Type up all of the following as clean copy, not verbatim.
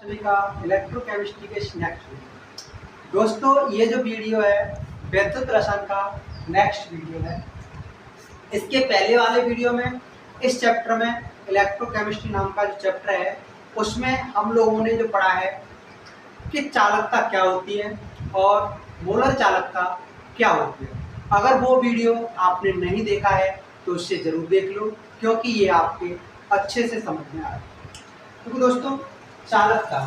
सभी का इलेक्ट्रोकेमिस्ट्री के नेक्स्ट वीडियो। दोस्तों, ये जो वीडियो है विद्युत रसायन का नेक्स्ट वीडियो है। इसके पहले वाले वीडियो में इस चैप्टर में इलेक्ट्रोकेमिस्ट्री नाम का जो चैप्टर है उसमें हम लोगों ने जो पढ़ा है कि चालकता क्या होती है और मोलर चालकता क्या होती है। अगर वो वीडियो आपने नहीं देखा है तो उससे ज़रूर देख लो, क्योंकि ये आपके अच्छे से समझ में आएगा। क्योंकि दोस्तों चालकता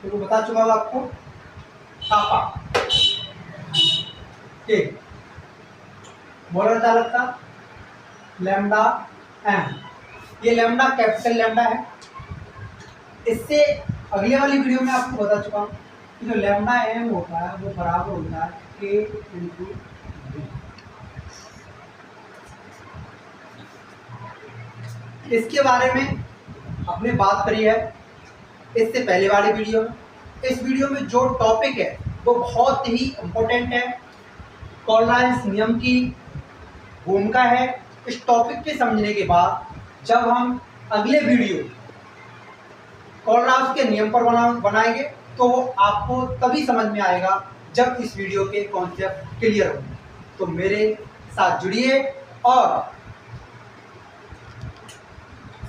तो बता चुका हूँ आपको, पापा के मोलर चालकता लैम्डा एम, ये लैम्डा कैपिटल लैम्डा है। इससे अगले वाली वीडियो में आपको बता चुका हूँ कि जो लैम्डा एम होता है वो बराबर होता है के इंटू वी। इसके बारे में हमने बात करी है इससे पहले वाली वीडियो में। इस वीडियो में जो टॉपिक है वो बहुत ही इम्पोर्टेंट है, कॉलराइन्स नियम की भूमिका है। इस टॉपिक के समझने के बाद जब हम अगले वीडियो कॉलराइन्स के नियम पर बनाएंगे तो वो आपको तभी समझ में आएगा जब इस वीडियो के कॉन्सेप्ट क्लियर होंगे। तो मेरे साथ जुड़िए और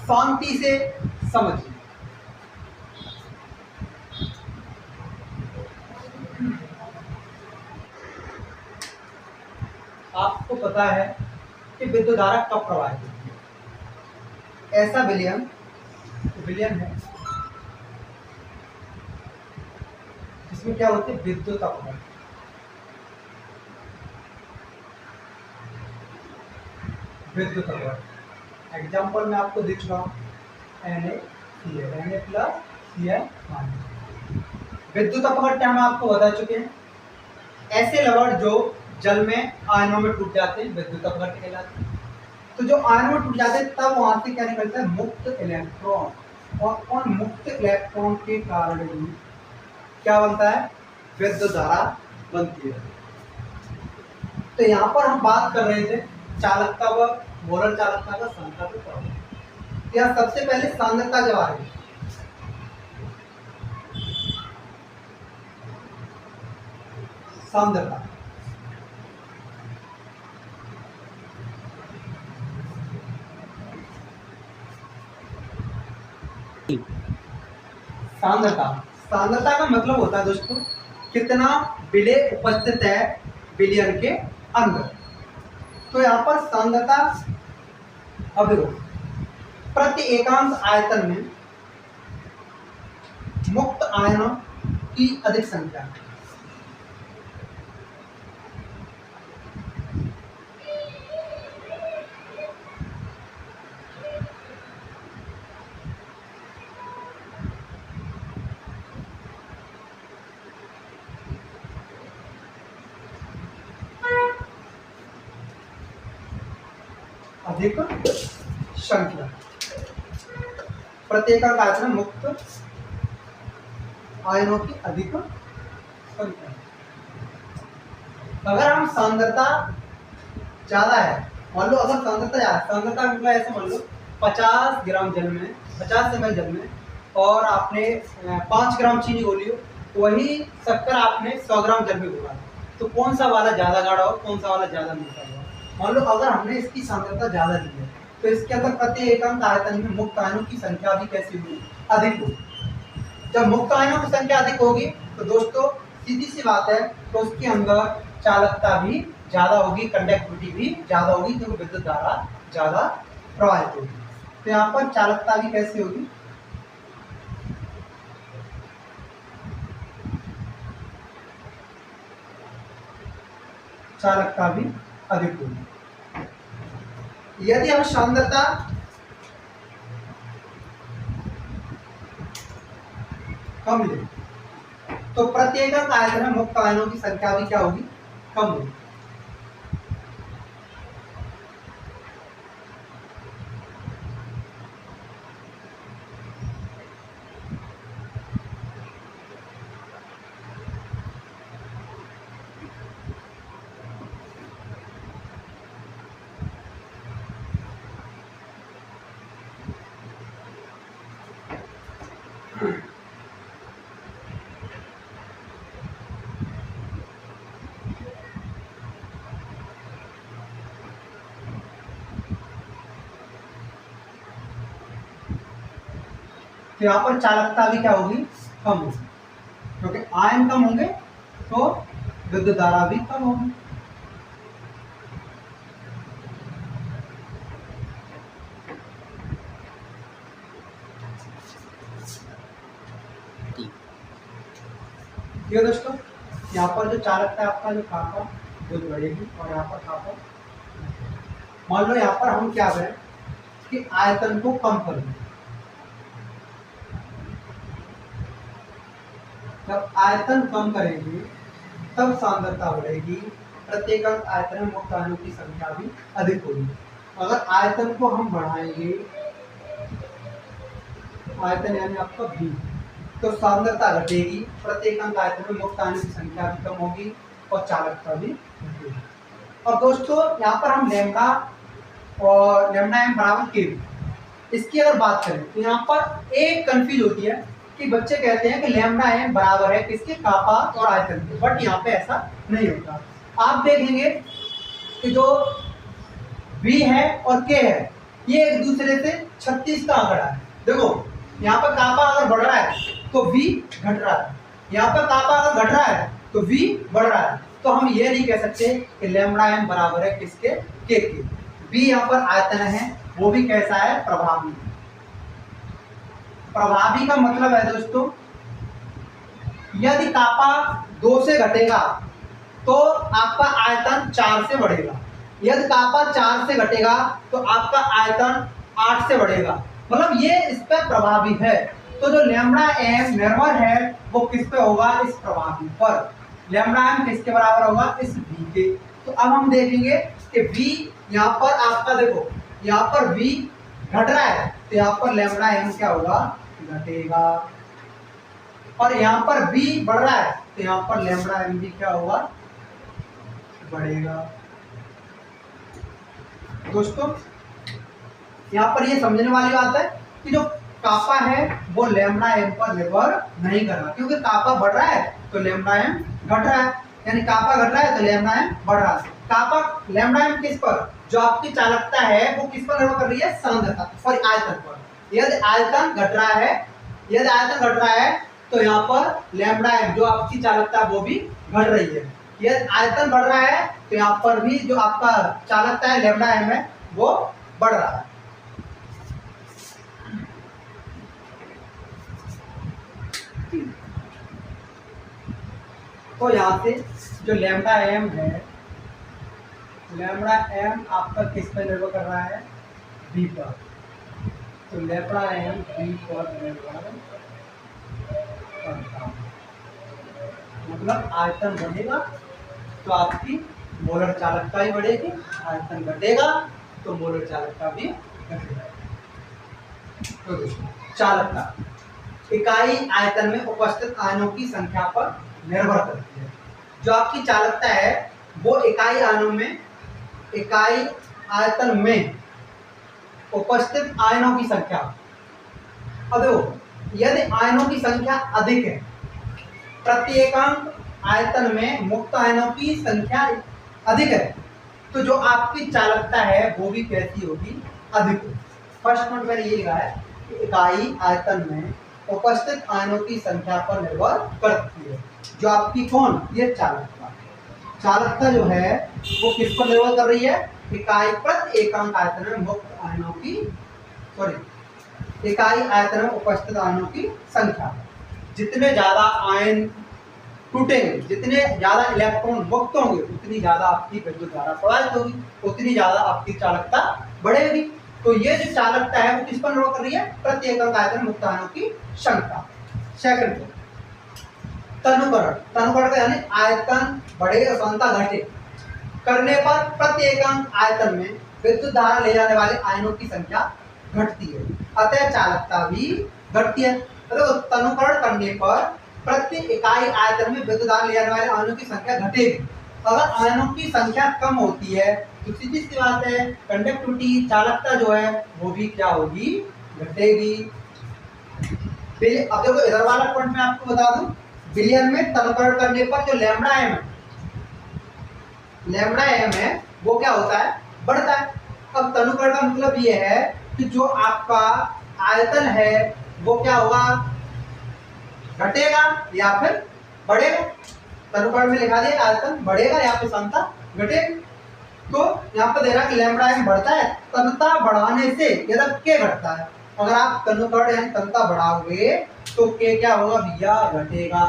शांति से समझिए। आपको पता है कि विद्युत धारा कब प्रवाहित होती है। ऐसा विलयन है इसमें क्या होती है, विद्युत अपघटन। विद्युत अपघटन एग्जाम्पल में आपको दिख चुका हूँ, Na प्लस Cl माइनस। विद्युत अपघटन हम आपको बता चुके हैं, ऐसे लवण जो जल में आयनों में टूट जाते हैं विद्युत अपघटन कहलाते हैं। तो जो आयनों में टूट जाते हैं तब वहां से क्या निकलता है, मुक्त इलेक्ट्रॉन, और उन मुक्त इलेक्ट्रॉन के कारण ही क्या बनता है, विद्युत धारा बनती है। तो यहाँ पर हम बात कर रहे थे चालकता व मोलर चालकता का संकल्प। यहाँ सबसे पहले सांद्रता के बारे में। सांद्रता सांद्रता का मतलब होता है दोस्तों कितना विलेय उपस्थित है विलयन के अंदर। तो यहाँ पर सांद्रता अवरोध प्रति एकांश आयतन में मुक्त आयनों की अधिक संख्या। अधिक संख्या प्रत्येक आयतन में मुक्त आयनों की अधिक संख्या। अगर हम सांद्रता ज्यादा है, मान लो अगर सांद्रता ज्यादा, सांद्रता मतलब ऐसे मान लो 50 ग्राम जल में, 50 ml जल में, और आपने 5 ग्राम चीनी घोली हो, वही शक्कर आपने 100 ग्राम जल में घोला, तो कौन सा वाला ज्यादा गाढ़ा हो, कौन सा वाला ज्यादा मीठा हो। मान लो अगर हमने इसकी सांद्रता ज्यादा दी है तो इसके अंदर प्रति एकांक आयतन में मुक्त आयनों की संख्या भी कैसी होगी, अधिक होगी। जब मुक्त आयनों की संख्या अधिक होगी तो दोस्तों सीधी सी बात है, तो उसके अंदर चालकता भी ज्यादा होगी, कंडक्टिविटी भी ज्यादा होगी, क्योंकि विद्युत धारा ज्यादा प्रवाहित होगी। तो यहाँ पर चालकता भी कैसी होगी, चालकता भी अधिक होगी। यदि हम सांद्रता कम ले तो प्रत्येक आयतन में मुक्त आयनों की संख्या भी क्या होगी, कम होगी। तो यहाँ पर चालकता भी क्या होगी, कम होगी, क्योंकि आयन कम होंगे तो विद्युत धारा भी कम होगी। ये दोस्तों यहाँ पर जो चालकता है आपका, जो कापा वो बढ़ेगी, और यहाँ पर कापा, मान लो यहाँ पर हम क्या करें कि आयतन को कम कर दें। जब आयतन कम करेंगे तब सांद्रता बढ़ेगी, प्रत्येक आयतन में मुक्त आयनों की संख्या भी अधिक होगी। अगर आयतन को हम बढ़ाएंगे, आयतन यानी आपका V, तो सांद्रता घटेगी, प्रत्येक आयतन में मुक्त आयनों की संख्या भी कम होगी और चालकता भी घटेगी। और दोस्तों यहाँ पर हम लैम्डा और लैम्डा एम बराबर के, इसकी अगर बात करें तो यहाँ पर एक कंफ्यूज होती है कि बच्चे कहते हैं कि लैम्डा एम बराबर है किसके, कापा और आयतन के, बट यहाँ पे ऐसा नहीं होता। आप देखेंगे कि जो V है और K है ये एक दूसरे से 36 का आंकड़ा है। देखो यहाँ पर कापा अगर बढ़ रहा है तो V घट रहा है, यहाँ पर कापा अगर घट रहा है तो V बढ़ रहा है। तो हम ये नहीं कह सकते कि लैम्डा एम बराबर है किसके, K के। V यहाँ पर आयतन है, वो भी कैसा है, प्रभावी। प्रभावी का मतलब है दोस्तों, यदि कापा 2 से घटेगा तो आपका आयतन 4 से बढ़ेगा, यदि कापा 4 से घटेगा तो आपका आयतन 8 से बढ़ेगा। मतलब ये इस पर प्रभावी है। तो जो लैम्डा एम निर्भर है वो किस पे होगा, इस प्रभावी पर। लैम्डा एम किसके बराबर होगा, इस V के। तो अब हम देखेंगे कि V यहाँ पर आपका, देखो यहाँ पर V घट रहा है तो यहाँ पर लैम्डा एम क्या होगा, घटेगा, और यहाँ पर V बढ़ रहा है तो यहाँ पर लैम्डा एम भी क्या होगा, बढ़ेगा। दोस्तों यहाँ पर ये समझने वाली बात है कि जो कापा है वो लैम्डा एम पर निर्भर नहीं कर रहा, क्योंकि कापा बढ़ रहा है तो लैम्डा एम घट रहा है, यानी कापा घट रहा है तो लैम्डा एम बढ़ रहा है। कापा लैम्डा एम किस पर, जो आपकी चालकता है वो किस पर निर्भर कर रही है, सांद्रता, सॉरी आयतन पर। यदि आयतन घट रहा है, यदि आयतन घट रहा है तो यहाँ पर लैम्डा एम जो आपकी चालकता वो भी घट रही है। यदि आयतन बढ़ रहा है तो यहाँ पर भी जो आपका चालकता है लैम्डा एम है वो बढ़ रहा है। तो यहाँ से जो लैम्डा एम है, लैम्डा एम आपका किस पर निर्भर कर रहा है, V पर। तो लैम्डा एम V पर निर्भर करता है, मतलब आयतन बढ़ेगा तो आपकी मोलर चालकता भी बढ़ेगी, आयतन घटेगा तो मोलर चालकता भी घटेगा। तो दोस्तों चालकता इकाई आयतन में उपस्थित आयनों की संख्या पर निर्भर करती है। जो आपकी चालकता है वो इकाई आयनों में, इकाई आयतन में उपस्थित आयनों की संख्या। अब देखो यदि आयनों की संख्या अधिक है, प्रत्येकांक आयतन में मुक्त आयनों की संख्या अधिक है, तो जो आपकी चालकता है वो भी कैसी होगी, अधिक होगी। फर्स्ट पॉइंट मैंने ये लिखा है कि इकाई आयतन में उपस्थित आयनों की संख्या पर निर्भर करती है। जो आपकी कौन, ये चालकता, चालकता जो है वो किस पर निर्भर कर रही है, इकाई प्रति एकांक आयतन में मुक्त आयनों की, सॉरी इकाई आयतन में उपस्थित आयनों की संख्या। जितने ज्यादा आयन टूटेंगे, जितने ज्यादा इलेक्ट्रॉन मुक्त होंगे, उतनी ज्यादा आपकी विद्युत धारा प्रवाहित होगी, उतनी ज्यादा आपकी चालकता बढ़ेगी। तो ये जो चालकता है वो किस पर निर्भर कर रही है, प्रति एकांक आयतन में मुक्त आयनों की संख्या। सेकंड तनुकरण, तनुकरण का यानी आयतन बढ़े और सांद्रता घटे करने पर प्रति एकांक आयतन में विद्युत धारा ले जाने वाले आयनों की संख्या घटती है, अतः चालकता भी घटती है। तो तनुकरण करने पर प्रति इकाई आयतन में विद्युत धारा ले जाने वाले आयनों की संख्या घटेगी। अगर आयनों की संख्या कम होती है तो सीधी सी बात है कंडक्टिविटी, चालकता जो है वो भी क्या होगी, घटेगी। अब देखो इधर वाला पॉइंट मैं आपको बता दूं, बिलियन में कन्वर्ट करने पर जो लैम्बडा एम है वो क्या होता है, बढ़ता है। अब तनुकरण का मतलब ये है कि जो आपका आयतन है वो क्या होगा, घटेगा या फिर बढ़ेगा। तनुकरण में लिखा दिया आयतन बढ़ेगा या फिर क्षमता घटेगी। तो यहाँ पर दे रहा है कि लैम्बडा एम बढ़ता है तन्यता बढ़ाने से, यदि के घटता है। अगर आप तनुकरण यानी तन्यता बढ़ाओगे तो के क्या होगा, भैया घटेगा।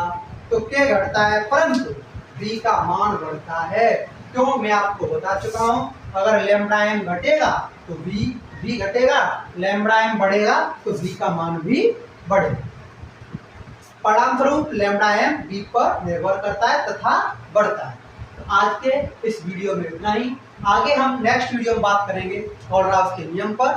तो के घटता है परंतु v का मान बढ़ता है। क्यों, मैं आपको बता चुका हूं, अगर लैम्बडा एम घटेगा तो v घटेगा, लैम्बडा एम बढ़ेगा तो v का मान भी बढ़ेगा। परिणामस्वरूप लैम्बडा एम v पर निर्भर करता है तथा बढ़ता है। तो आज के इस वीडियो में इतना ही। आगे हम नेक्स्ट वीडियो में बात करेंगे ऑलराउस के नियम पर।